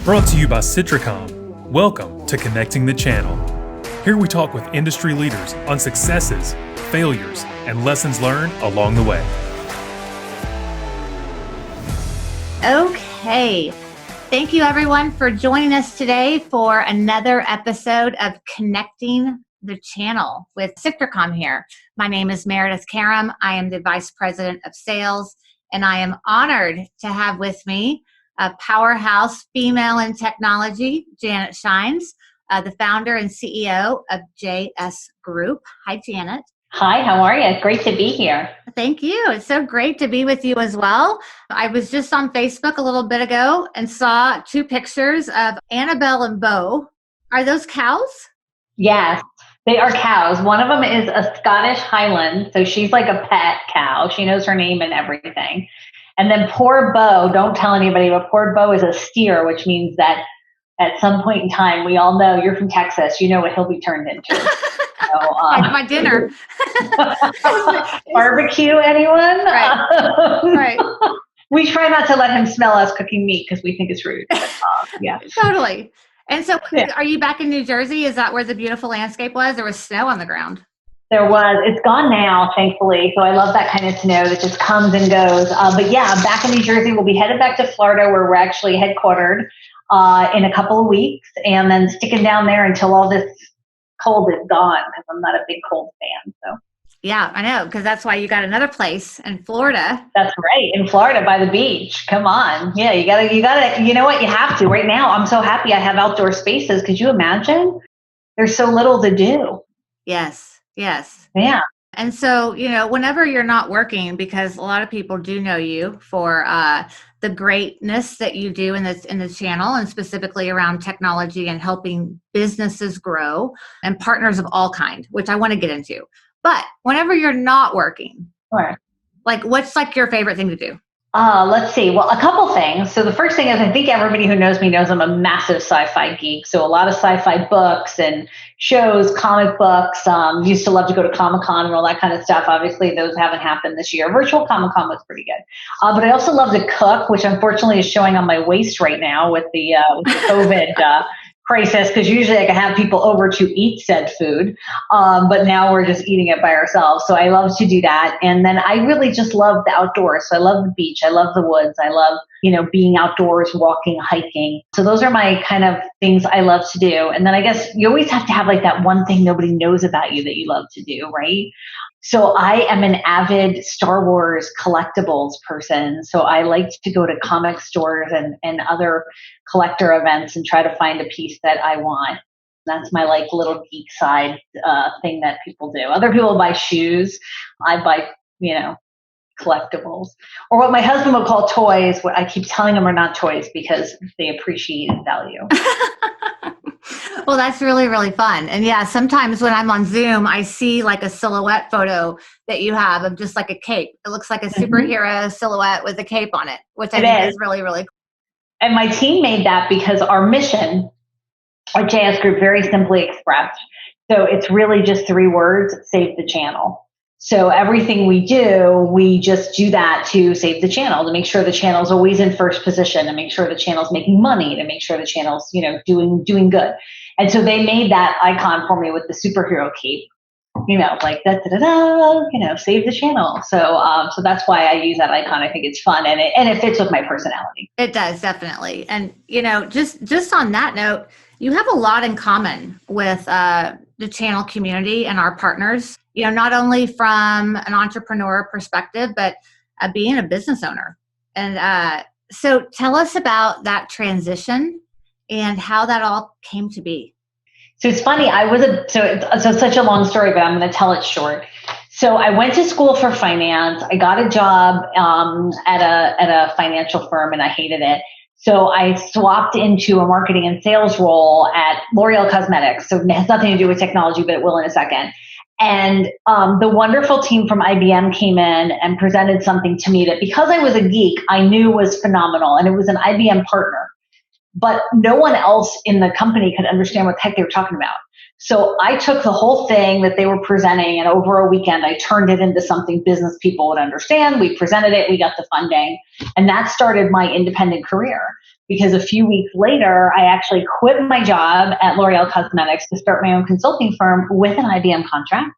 Brought to you by Citricom. Welcome to Connecting the Channel. Here we talk with industry leaders on successes, failures, and lessons learned along the way. Okay. Thank you everyone for joining us today for another episode of Connecting the Channel with Citricom here. My name is Meredith Caram. I am the Vice President of Sales, and I am honored to have with me a powerhouse female in technology, Janet Schijns, the founder and CEO of JS Group. Hi, Janet. Hi, how are you? Great to be here. Thank you. It's so great to be with you as well. I was just on Facebook a little bit ago and saw two pictures of Annabelle and Bo. Are those cows? Yes, they are cows. One of them is a Scottish Highland, so she's like a pet cow. She knows her name and everything. And then poor Bo, don't tell anybody, but poor Bo is a steer, which means that at some point in time, we all know you're from Texas, you know what he'll be turned into. So, my dinner. Barbecue, anyone? Right. We try not to let him smell us cooking meat because we think it's rude. But, yeah. Totally. And so Are you back in New Jersey? Is that where the beautiful landscape was? There was snow on the ground. There was. It's gone now, thankfully. So I love that kind of snow that just comes and goes. But yeah, back in New Jersey. We'll be headed back to Florida where we're actually headquartered in a couple of weeks, and then sticking down there until all this cold is gone because I'm not a big cold fan. So yeah, I know, because that's why you got another place in Florida. That's right, in Florida by the beach. Come on. Yeah, you gotta, you know what? You have to. Right now, I'm so happy I have outdoor spaces. Could you imagine? There's so little to do. Yes. Yeah. And so, whenever you're not working, because a lot of people do know you for the greatness that you do in the channel, and specifically around technology and helping businesses grow and partners of all kind, which I want to get into. But whenever you're not working, Sure. What's your favorite thing to do? Let's see. Well, a couple things. So the first thing is I think everybody who knows me knows I'm a massive sci-fi geek. So a lot of sci-fi books and shows, comic books. Used to love to go to Comic-Con and all that kind of stuff. Obviously, those haven't happened this year. Virtual Comic-Con was pretty good. But I also love to cook, which unfortunately is showing on my waist right now with the COVID crisis, because usually I can have people over to eat said food, but now we're just eating it by ourselves. So I love to do that. And then I really just love the outdoors. So I love the beach. I love the woods. I love, being outdoors, walking, hiking. So those are my kind of things I love to do. And then I guess you always have to have that one thing nobody knows about you that you love to do, right? So I am an avid Star Wars collectibles person. So I like to go to comic stores and other collector events and try to find a piece that I want. That's my little geek side thing that people do. Other people buy shoes. I buy, collectibles. Or what my husband would call toys. What I keep telling them are not toys because they appreciate value. Well, that's really, really fun. And yeah, sometimes when I'm on Zoom, I see a silhouette photo that you have of just a cape. It looks like a superhero silhouette with a cape on it, which I think is really, really cool. And my team made that because our mission, our JS Group, very simply expressed. So it's really just 3 words: save the channel. So everything we do, we just do that to save the channel, to make sure the channel's always in first position, to make sure the channel's making money, to make sure the channel's, doing good. And so they made that icon for me with the superhero cape, save the channel. So that's why I use that icon. I think it's fun and it fits with my personality. It does, definitely. And, just on that note, you have a lot in common with the channel community and our partners, not only from an entrepreneur perspective, but being a business owner. And so tell us about that transition and how that all came to be. So it's funny. So it's such a long story, but I'm going to tell it short. So I went to school for finance. I got a job at a financial firm, and I hated it. So I swapped into a marketing and sales role at L'Oreal Cosmetics. So it has nothing to do with technology, but it will in a second. And the wonderful team from IBM came in and presented something to me that, because I was a geek, I knew was phenomenal. And it was an IBM partner. But no one else in the company could understand what the heck they were talking about. So I took the whole thing that they were presenting, and over a weekend, I turned it into something business people would understand. We presented it, we got the funding, and that started my independent career. because a few weeks later, I actually quit my job at L'Oreal Cosmetics to start my own consulting firm with an IBM contract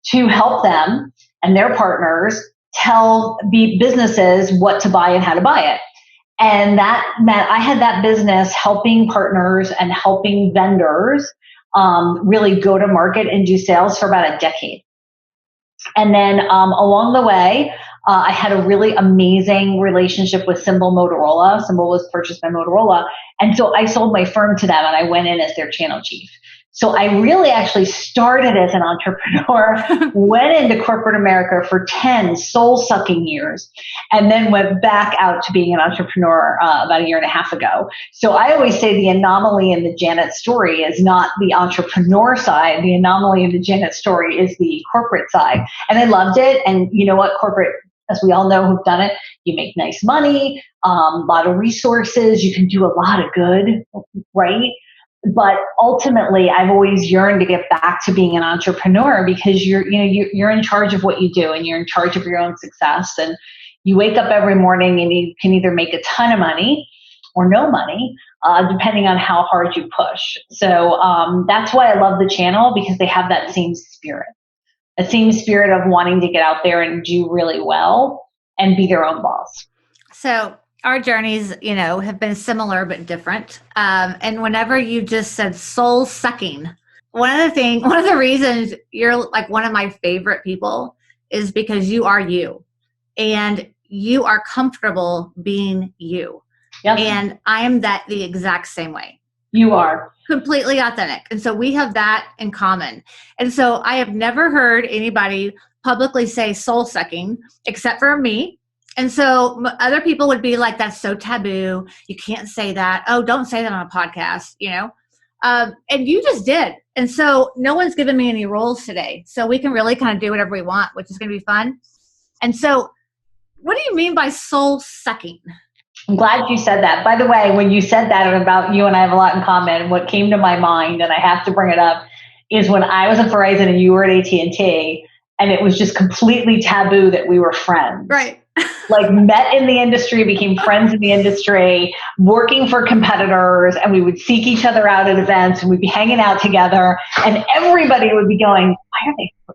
to help them and their partners tell businesses what to buy and how to buy it. And that meant I had that business helping partners and helping vendors really go to market and do sales for about a decade. And then along the way, I had a really amazing relationship with Symbol Motorola. Symbol was purchased by Motorola. And so I sold my firm to them and I went in as their channel chief. So I really actually started as an entrepreneur, went into corporate America for 10 soul-sucking years, and then went back out to being an entrepreneur about a year and a half ago. So I always say the anomaly in the Janet story is not the entrepreneur side. The anomaly in the Janet story is the corporate side. And I loved it. And you know what? Corporate, as we all know who've done it, you make nice money, a lot of resources, you can do a lot of good, right? But ultimately, I've always yearned to get back to being an entrepreneur because you're in charge of what you do and you're in charge of your own success. And you wake up every morning and you can either make a ton of money or no money, depending on how hard you push. So that's why I love the channel, because they have that same spirit, a same spirit of wanting to get out there and do really well and be their own boss. So our journeys, have been similar but different. And whenever you just said soul sucking, one of the reasons you're like one of my favorite people is because you are you and you are comfortable being you. Yep. And I am the exact same way. You are completely authentic. And so we have that in common. And so I have never heard anybody publicly say soul sucking except for me. And so other people would be like, that's so taboo. You can't say that. Oh, don't say that on a podcast, and you just did. And so no one's given me any rules today. So we can really kind of do whatever we want, which is going to be fun. And so what do you mean by soul sucking? I'm glad you said that. By the way, when you said that about you and I have a lot in common, what came to my mind, and I have to bring it up, is when I was at Verizon and you were at AT&T, and it was just completely taboo that we were friends. Right. Like met in the industry, became friends in the industry, working for competitors, and we would seek each other out at events and we'd be hanging out together and everybody would be going,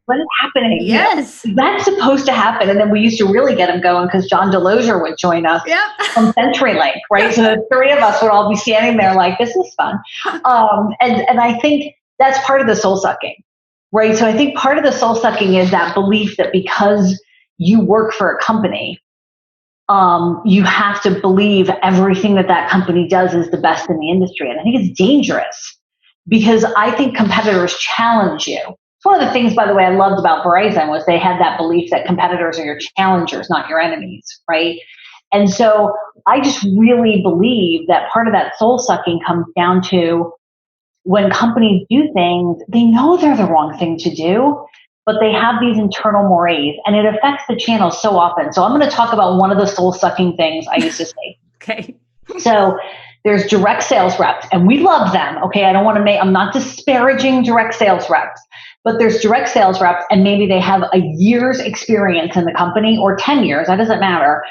what is happening? Yes. That's supposed to happen. And then we used to really get them going because John Delosier would join us from CenturyLink, right? So the three of us would all be standing there like, this is fun. And I think that's part of the soul sucking, right? So I think part of the soul sucking is that belief that because you work for a company, you have to believe everything that company does is the best in the industry. And I think it's dangerous because I think competitors challenge you. It's one of the things, by the way, I loved about Verizon was they had that belief that competitors are your challengers, not your enemies, right? And so I just really believe that part of that soul sucking comes down to when companies do things, they know they're the wrong thing to do, but they have these internal mores and it affects the channel so often. So I'm going to talk about one of the soul sucking things I used to say. Okay. So there's direct sales reps and we love them. Okay. I'm not disparaging direct sales reps, but there's direct sales reps and maybe they have a year's experience in the company or 10 years. That doesn't matter.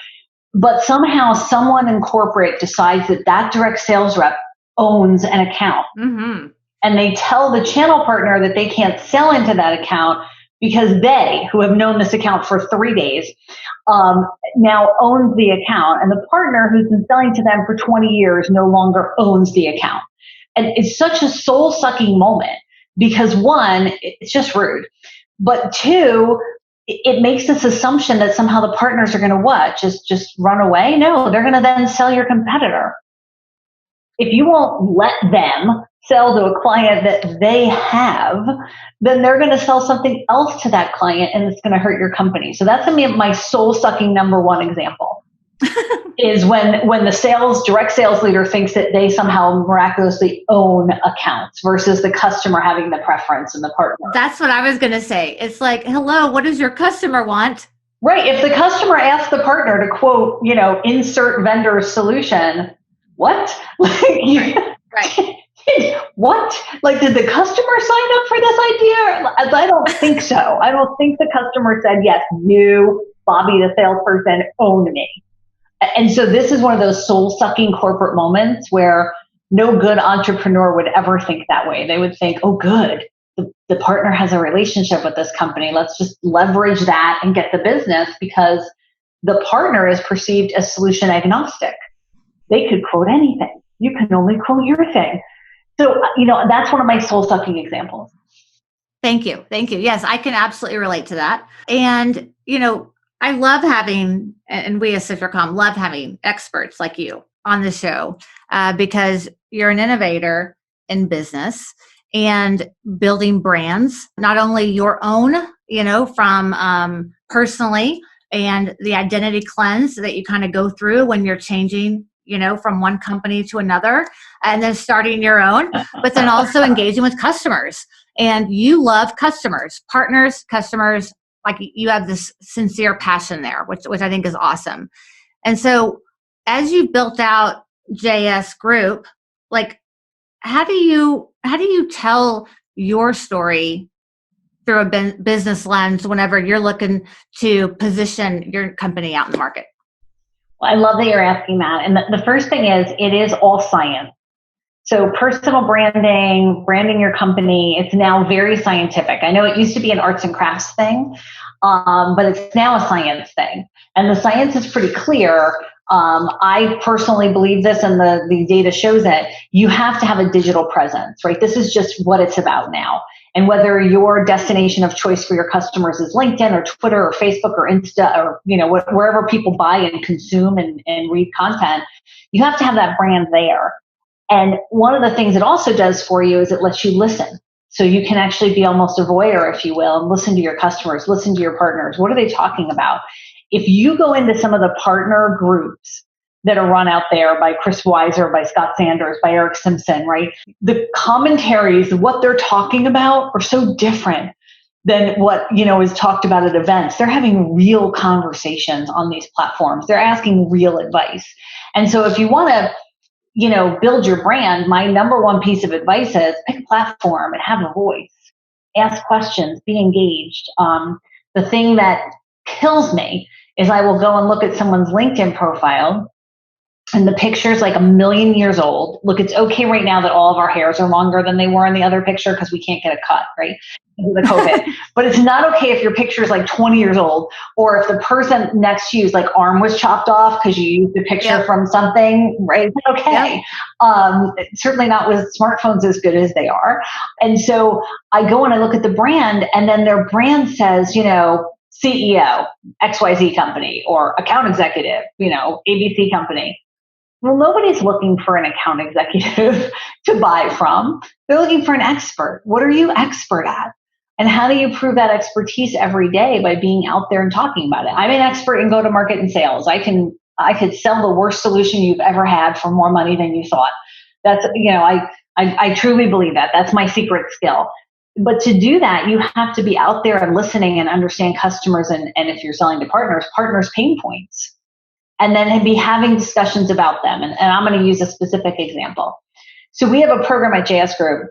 But somehow someone in corporate decides that direct sales rep owns an account. Mm-hmm. And they tell the channel partner that they can't sell into that account because they, who have known this account for 3 days, now owns the account. And the partner who's been selling to them for 20 years no longer owns the account. And it's such a soul-sucking moment because one, it's just rude. But two, it makes this assumption that somehow the partners are going to what? Just run away? No, they're going to then sell your competitor. If you won't let them sell to a client that they have, then they're going to sell something else to that client and it's going to hurt your company. So that's going to be my soul-sucking number one example is when the direct sales leader thinks that they somehow miraculously own accounts versus the customer having the preference and the partner. That's what I was going to say. It's like, hello, what does your customer want? Right. If the customer asks the partner to quote, insert vendor solution, what? Right. What? Like, did the customer sign up for this idea? I don't think so. I don't think the customer said, yes, you, Bobby, the salesperson, own me. And so this is one of those soul-sucking corporate moments where no good entrepreneur would ever think that way. They would think, oh, good, the partner has a relationship with this company. Let's just leverage that and get the business, because the partner is perceived as solution agnostic. They could quote anything. You can only quote your thing. So, that's one of my soul-sucking examples. Thank you. Thank you. Yes, I can absolutely relate to that. And, I love having, and we as SifterCom love having experts like you on the show because you're an innovator in business and building brands, not only your own, from personally, and the identity cleanse that you kind of go through when you're changing, from one company to another and then starting your own, but then also engaging with customers. And you love customers, partners, customers, like you have this sincere passion there, which I think is awesome. And so as you built out JS Group, like how do you tell your story through a business lens whenever you're looking to position your company out in the market? Well, I love that you're asking that. And the first thing is, it is all science. So personal branding your company, it's now very scientific. I know it used to be an arts and crafts thing, but it's now a science thing. And the science is pretty clear. I personally believe this, and the data shows it. You have to have a digital presence, right? This is just what it's about now. And whether your destination of choice for your customers is LinkedIn or Twitter or Facebook or Insta or, wherever people buy and consume and read content, you have to have that brand there. And one of the things it also does for you is it lets you listen. So you can actually be almost a voyeur, if you will, and listen to your customers, listen to your partners. What are they talking about? If you go into some of the partner groups that are run out there by Chris Weiser, by Scott Sanders, by Eric Simpson, right? The commentaries, what they're talking about are so different than what, is talked about at events. They're having real conversations on these platforms. They're asking real advice. And so if you want to, build your brand, my number one piece of advice is pick a platform and have a voice. Ask questions, be engaged. The thing that kills me is I will go and look at someone's LinkedIn profile and the picture's like 1,000,000 years old. Look, it's okay right now that all of our hairs are longer than they were in the other picture because we can't get a cut, right? The COVID. But it's not okay if your picture is like 20 years old, or if the person next to you's like arm was chopped off because you used the picture from something, right? It's okay. Certainly not with smartphones as good as they are. And so I go and I look at the brand, and then their brand says, CEO, XYZ company, or account executive, ABC company. Well, nobody's looking for an account executive to buy from. They're looking for an expert. What are you expert at? And how do you prove that expertise every day? By being out there and talking about it. I'm an expert in go-to-market and sales. I could sell the worst solution you've ever had for more money than you thought. That's, I truly believe that. That's my secret skill. But to do that, you have to be out there and listening and understand customers, and if you're selling to partners' pain points. And then be having discussions about them. And I'm going to use a specific example. So we have a program at JS Group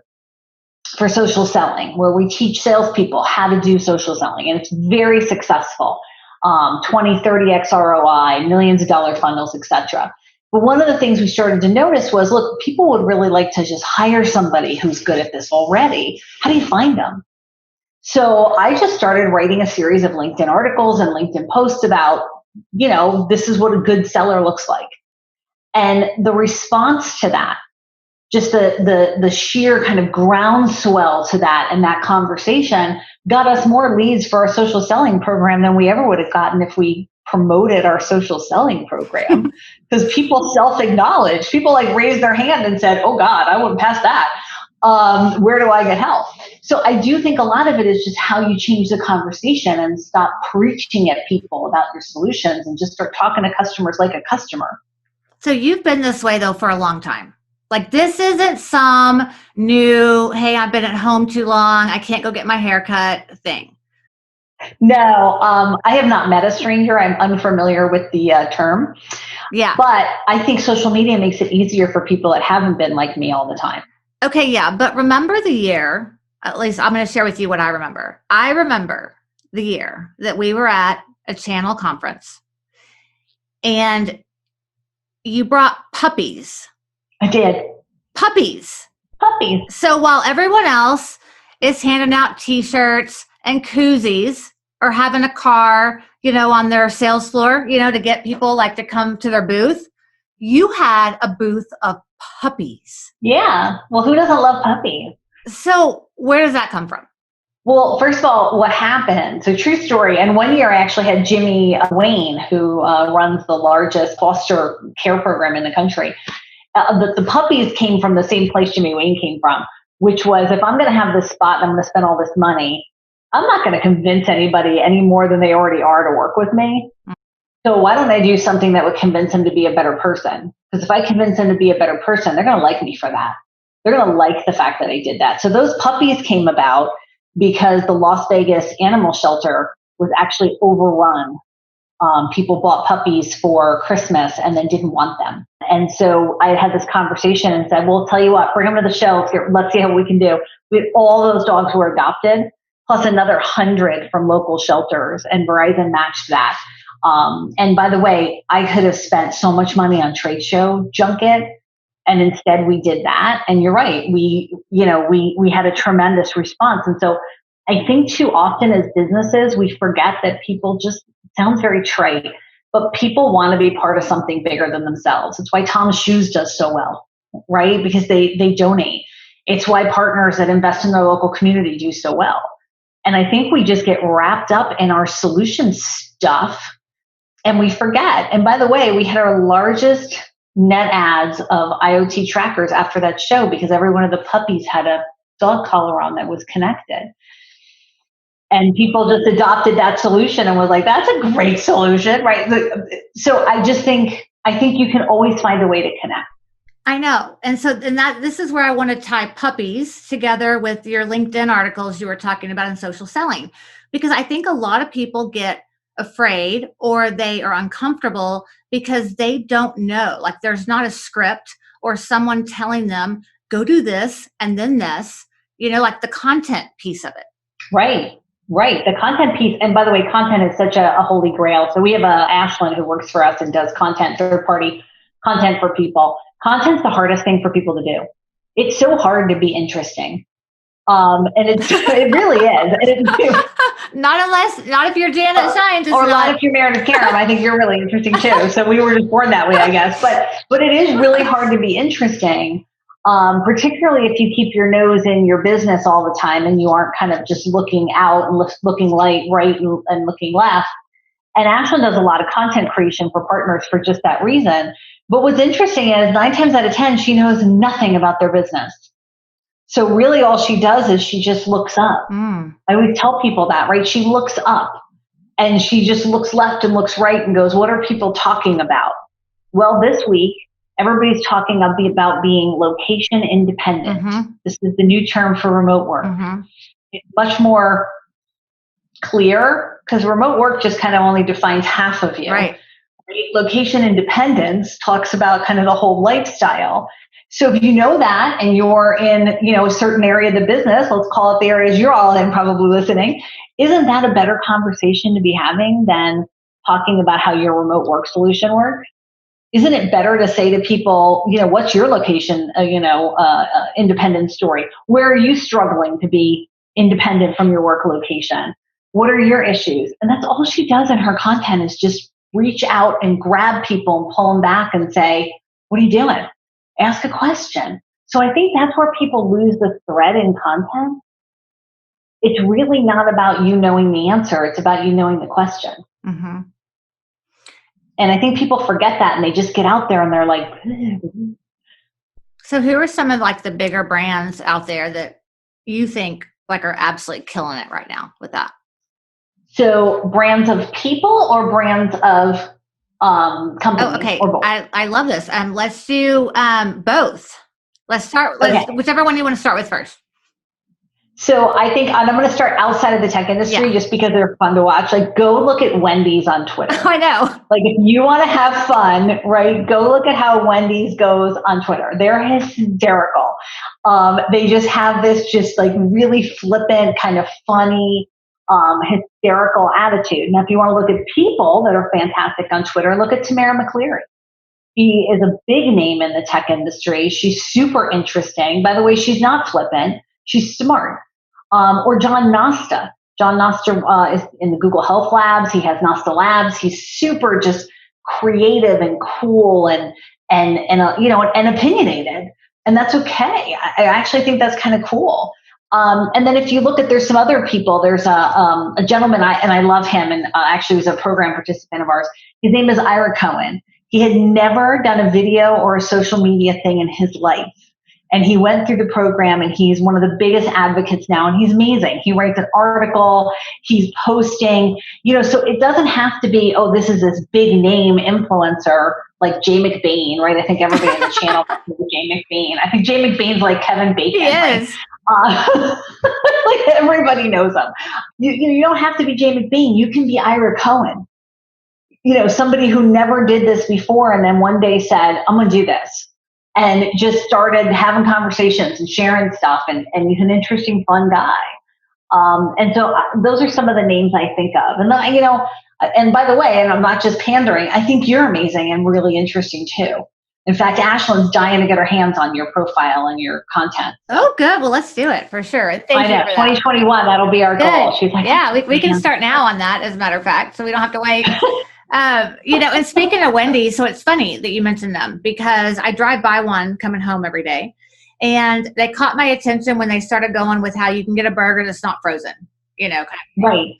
for social selling where we teach salespeople how to do social selling. And it's very successful. 20, 30x ROI, millions of dollar funnels, etc. But one of the things we started to notice was, look, people would really like to just hire somebody who's good at this already. How do you find them? So I just started writing a series of LinkedIn articles and LinkedIn posts about, this is what a good seller looks like. And the response to that, just the sheer kind of groundswell to that and that conversation got us more leads for our social selling program than we ever would have gotten if we promoted our social selling program. Because people self-acknowledged, people raised their hand and said, oh God, I wouldn't pass that. Where do I get help? So I do think a lot of it is just how you change the conversation and stop preaching at people about your solutions and just start talking to customers like a customer. So you've been this way though for a long time. This isn't some new, hey, I've been at home too long, I can't go get my hair cut thing. No, I have not met a stranger. I'm unfamiliar with the term. Yeah. But I think social media makes it easier for people that haven't been like me all the time. Okay, yeah. But remember the year, at least I'm going to share with you what I remember. I remember the year that we were at a channel conference and you brought puppies. I did. Puppies. Puppies. So while everyone else is handing out T-shirts and koozies or having a car, on their sales floor, to get people like to come to their booth, you had a booth of puppies. Yeah. Well, who doesn't love puppies? So where does that come from? Well, first of all, what happened? So true story. And one year I actually had Jimmy Wayne, who runs the largest foster care program in the country. The puppies came from the same place Jimmy Wayne came from, which was, if I'm going to have this spot and I'm going to spend all this money, I'm not going to convince anybody any more than they already are to work with me. So why don't I do something that would convince them to be a better person? Because if I convince them to be a better person, they're going to like me for that. They're going to like the fact that I did that. So those puppies came about because the Las Vegas animal shelter was actually overrun. People bought puppies for Christmas and then didn't want them. And so I had this conversation and said, well, tell you what, bring them to the show. Let's see how we can do. All those dogs were adopted, plus another 100 from local shelters, and Verizon matched that. And by the way, I could have spent so much money on trade show junket, and instead we did that. And you're right. We had a tremendous response. And so I think too often as businesses, we forget that people just, sounds very trite, but people want to be part of something bigger than themselves. It's why Tom's Shoes does so well, right? Because they donate. It's why partners that invest in their local community do so well. And I think we just get wrapped up in our solution stuff and we forget. And by the way, we had our largest net ads of IoT trackers after that show because every one of the puppies had a dog collar on that was connected. And people just adopted that solution and was like, that's a great solution, right? So I think you can always find a way to connect. I know. And so this is where I want to tie puppies together with your LinkedIn articles you were talking about in social selling, because I think a lot of people get afraid or they are uncomfortable because they don't know, like there's not a script or someone telling them, go do this and then this, like the content piece of it. Right. The content piece. And by the way, content is such a holy grail. So we have Ashlyn who works for us and does content, third-party content for people. Content's the hardest thing for people to do. It's so hard to be interesting. And it really is. Not if you're Janet Schijns. Or not if you're Meredith Caram. I think you're really interesting too. So we were just born that way, I guess. But it is really hard to be interesting. Particularly if you keep your nose in your business all the time and you aren't kind of just looking out and looking right and looking left. And Ashlyn does a lot of content creation for partners for just that reason. But what's interesting is 9 times out of 10, she knows nothing about their business. So really all she does is she just looks up. I always tell people that, right? She looks up and she just looks left and looks right and goes, what are people talking about? Well, this week, everybody's talking about being location independent. Mm-hmm. This is the new term for remote work. Mm-hmm. It's much more clear because remote work just kind of only defines half of you. Right. Location independence talks about kind of the whole lifestyle. So if you know that and you're in, a certain area of the business, let's call it the areas you're all in probably listening, isn't that a better conversation to be having than talking about how your remote work solution works? Isn't it better to say to people, what's your location, independent story? Where are you struggling to be independent from your work location? What are your issues? And that's all she does in her content is just reach out and grab people and pull them back and say, what are you doing? Ask a question. So I think that's where people lose the thread in content. It's really not about you knowing the answer. It's about you knowing the question. Mm-hmm. And I think people forget that and they just get out there and they're like. So who are some of like the bigger brands out there that you think like are absolutely killing it right now with that? So brands of people or brands of companies? Oh, okay. Or both? I love this. Let's do both. Let's start with whichever one you want to start with first. So I think I'm going to start outside of the tech industry just because they're fun to watch. Like go look at Wendy's on Twitter. I know. Like if you want to have fun, right, go look at how Wendy's goes on Twitter. They're hysterical. They just have this just like really flippant, kind of funny, hysterical attitude. Now, if you want to look at people that are fantastic on Twitter, look at Tamara McCleary. She is a big name in the tech industry. She's super interesting. By the way, she's not flippant. She's smart. Or John Nosta. John Nosta is in the Google Health Labs. He has Nosta Labs. He's super just creative and cool and opinionated. And that's okay. I actually think that's kind of cool. And then if you look at, there's some other people. There's a gentleman, and I love him, and actually was a program participant of ours. His name is Ira Cohen. He had never done a video or a social media thing in his life. And he went through the program, and he's one of the biggest advocates now, and he's amazing. He writes an article, he's posting, so it doesn't have to be, oh, this is this big name influencer like Jay McBain, right? I think everybody on the channel is Jay McBain. I think Jay McBain's like Kevin Bacon. He is. Like everybody knows him. You don't have to be Jay McBain. You can be Ira Cohen. Somebody who never did this before and then one day said, I'm going to do this. And just started having conversations and sharing stuff. And he's an interesting, fun guy. And so those are some of the names I think of. And then, and by the way, and I'm not just pandering, I think you're amazing and really interesting too. In fact, Ashlyn's dying to get her hands on your profile and your content. Oh, good. Well, let's do it for sure. Thank you. I know. 2021, that'll be our goal. She's like, yeah, we can start now on that, as a matter of fact, so we don't have to wait. And speaking of Wendy's, so it's funny that you mentioned them because I drive by one coming home every day, and they caught my attention when they started going with how you can get a burger that's not frozen, kind of. Right.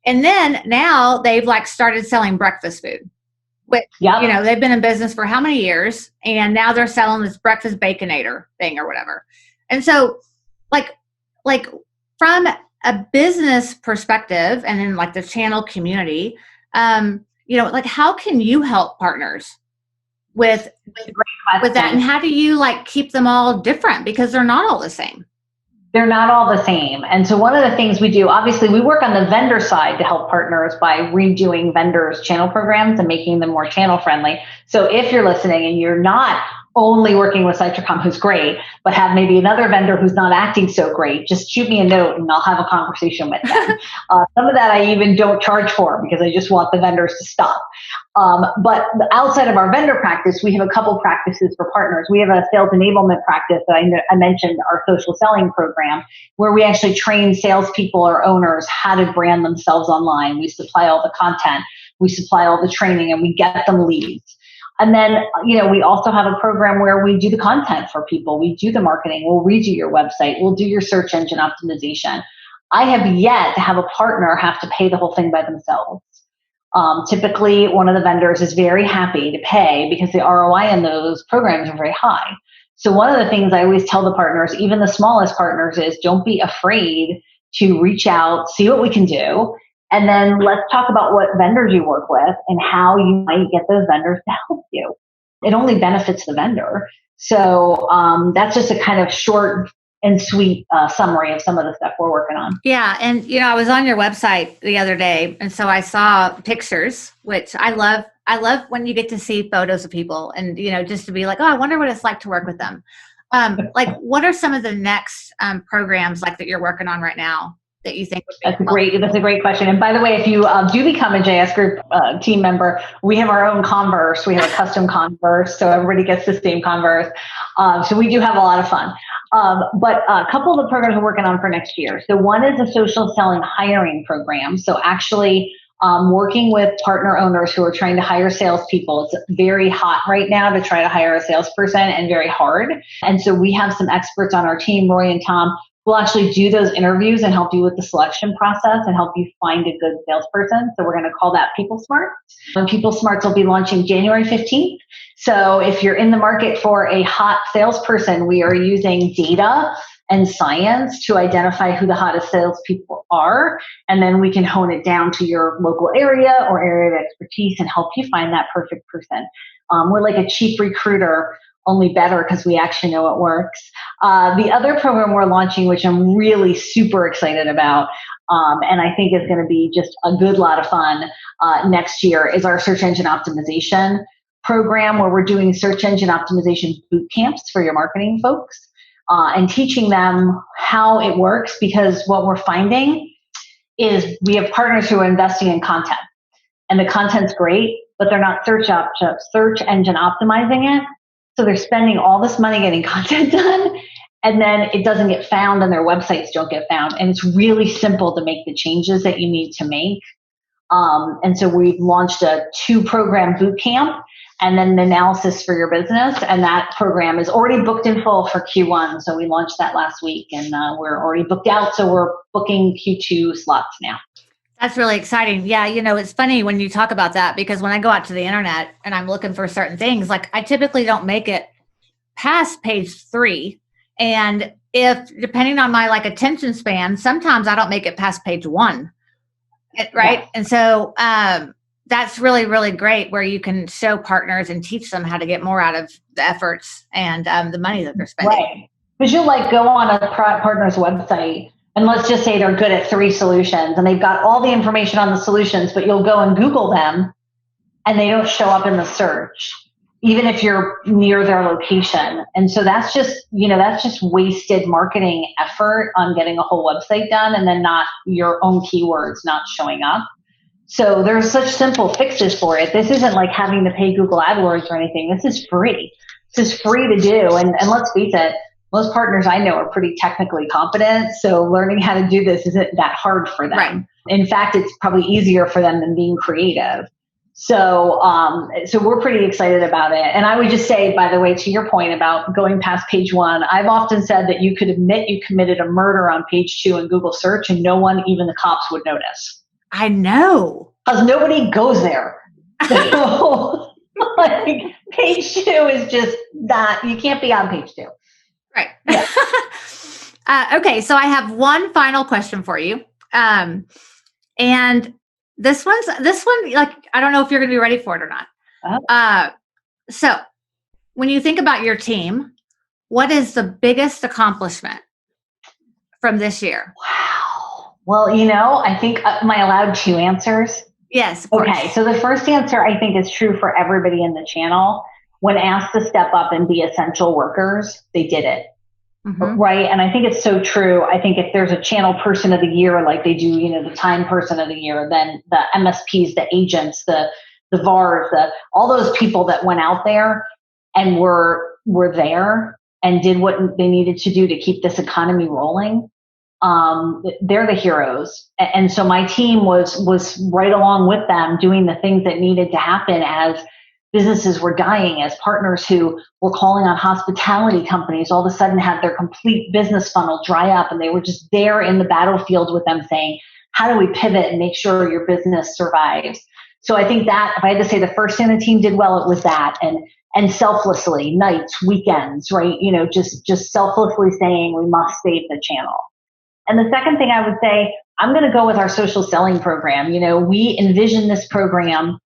And then now they've started selling breakfast food. But, they've been in business for how many years, and now they're selling this breakfast baconator thing or whatever. And so like from a business perspective and in the channel community, how can you help partners with that? And how do you keep them all different? Because they're not all the same. They're not all the same. And so one of the things we do, obviously we work on the vendor side to help partners by redoing vendors' channel programs and making them more channel friendly. So if you're listening and you're not only working with Citricom, who's great, but have maybe another vendor who's not acting so great, just shoot me a note and I'll have a conversation with them. Some of that I even don't charge for because I just want the vendors to stop. But outside of our vendor practice, we have a couple practices for partners. We have a sales enablement practice that I mentioned, our social selling program, where we actually train salespeople or owners how to brand themselves online. We supply all the content, we supply all the training, and we get them leads. And then, we also have a program where we do the content for people. We do the marketing. We'll redo your website. We'll do your search engine optimization. I have yet to have a partner have to pay the whole thing by themselves. Typically, one of the vendors is very happy to pay because the ROI in those programs are very high. So one of the things I always tell the partners, even the smallest partners, is don't be afraid to reach out, see what we can do. And then let's talk about what vendors you work with and how you might get those vendors to help you. It only benefits the vendor. So that's just a kind of short and sweet summary of some of the stuff we're working on. Yeah. And, I was on your website the other day, and so I saw pictures, which I love. I love when you get to see photos of people and, just to be like, oh, I wonder what it's like to work with them. What are some of the next programs that you're working on right now that you think would be That's a great question. And by the way, if you do become a JS Group team member, we have our own Converse. We have a custom Converse, so everybody gets the same Converse. So we do have a lot of fun. But a couple of the programs we're working on for next year. So one is a social selling hiring program. So actually working with partner owners who are trying to hire salespeople. It's very hot right now to try to hire a salesperson and very hard. And so we have some experts on our team, Roy and Tom, we'll actually do those interviews and help you with the selection process and help you find a good salesperson. So we're going to call that People Smart. And People Smarts will be launching January 15th. So if you're in the market for a hot salesperson, we are using data and science to identify who the hottest salespeople are. And then we can hone it down to your local area or area of expertise and help you find that perfect person. We're like a cheap recruiter, only better because we actually know it works. The other program we're launching, which I'm really super excited about, and I think is going to be just a good lot of fun next year, is our search engine optimization program, where we're doing search engine optimization boot camps for your marketing folks and teaching them how it works, because what we're finding is we have partners who are investing in content, and the content's great, but they're not search engine optimizing it. So they're spending all this money getting content done, and then it doesn't get found and their websites don't get found. And it's really simple to make the changes that you need to make. And so we've launched a 2-program boot camp and then an analysis for your business. And that program is already booked in full for Q1. So we launched that last week and we're already booked out. So we're booking Q2 slots now. That's really exciting. Yeah. It's funny when you talk about that, because when I go out to the internet and I'm looking for certain things, like I typically don't make it past page 3. And depending on my attention span, sometimes I don't make it past page 1. Right. Yeah. And so that's really, really great where you can show partners and teach them how to get more out of the efforts and the money that they're spending. Right. Because you'll go on a partner's website and let's just say they're good at 3 solutions and they've got all the information on the solutions, but you'll go and Google them and they don't show up in the search, even if you're near their location. And so that's just wasted marketing effort on getting a whole website done and then not your own keywords not showing up. So there's such simple fixes for it. This isn't like having to pay Google AdWords or anything. This is free. This is free to do. And let's face it, most partners I know are pretty technically competent. So learning how to do this isn't that hard for them. Right. In fact, it's probably easier for them than being creative. So we're pretty excited about it. And I would just say, by the way, to your point about going past page 1, I've often said that you could admit you committed a murder on page 2 in Google search and no one, even the cops, would notice. I know. Because nobody goes there. So page 2 is just that. You can't be on page 2. Right. Yeah. Okay. So I have one final question for you. And this one, I don't know if you're going to be ready for it or not. Oh. So when you think about your team, what is the biggest accomplishment from this year? Wow. Well, I think am I allowed 2 answers? Yes. Of course. Okay. So the first answer I think is true for everybody in the channel. When asked to step up and be essential workers, they did it. Mm-hmm. Right. And I think it's so true. I think if there's a channel person of the year, like they do, the time person of the year, then the MSPs, the agents, the VARs, all those people that went out there and were there and did what they needed to do to keep this economy rolling. They're the heroes. And so my team was right along with them doing the things that needed to happen as businesses were dying, as partners who were calling on hospitality companies all of a sudden had their complete business funnel dry up, and they were just there in the battlefield with them saying, how do we pivot and make sure your business survives? So I think that if I had to say the first thing the team did well, it was that, and selflessly, nights, weekends, right? Just selflessly saying we must save the channel. And the second thing I would say, I'm going to go with our social selling program. We envisioned this program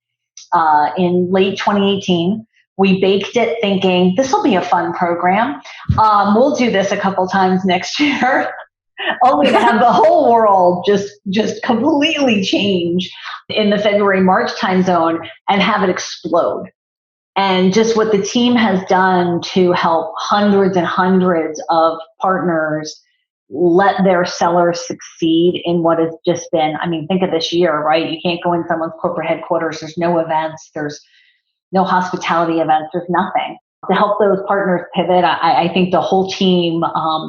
in late 2018. We baked it thinking this will be a fun program. We'll do this a couple times next year, only to have the whole world just completely change in the February-March time zone and have it explode. And just what the team has done to help hundreds and hundreds of partners let their sellers succeed in what has just been, think of this year, right? You can't go in someone's corporate headquarters. There's no events. There's no hospitality events. There's nothing. To help those partners pivot, I think the whole team,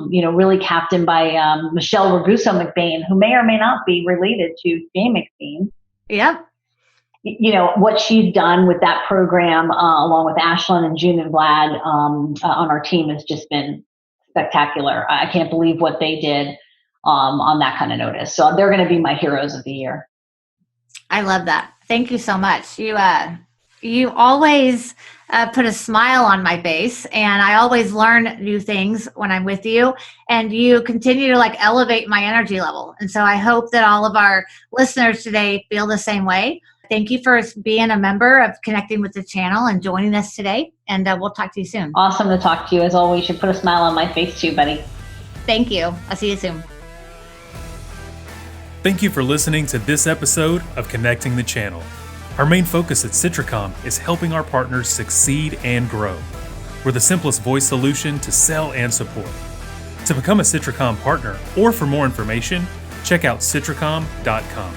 really captained by Michelle Raguso McBain, who may or may not be related to Jay McBain. Yeah. What she's done with that program, along with Ashlyn and June and Vlad on our team has just been spectacular. I can't believe what they did on that kind of notice. So they're going to be my heroes of the year. I love that. Thank you so much. You always put a smile on my face, and I always learn new things when I'm with you, and you continue to elevate my energy level. And so I hope that all of our listeners today feel the same way. Thank you for being a member of Connecting with the Channel and joining us today. And we'll talk to you soon. Awesome to talk to you. As always, you put a smile on my face too, buddy. Thank you. I'll see you soon. Thank you for listening to this episode of Connecting the Channel. Our main focus at Citricom is helping our partners succeed and grow. We're the simplest voice solution to sell and support. To become a Citricom partner or for more information, check out citricom.com.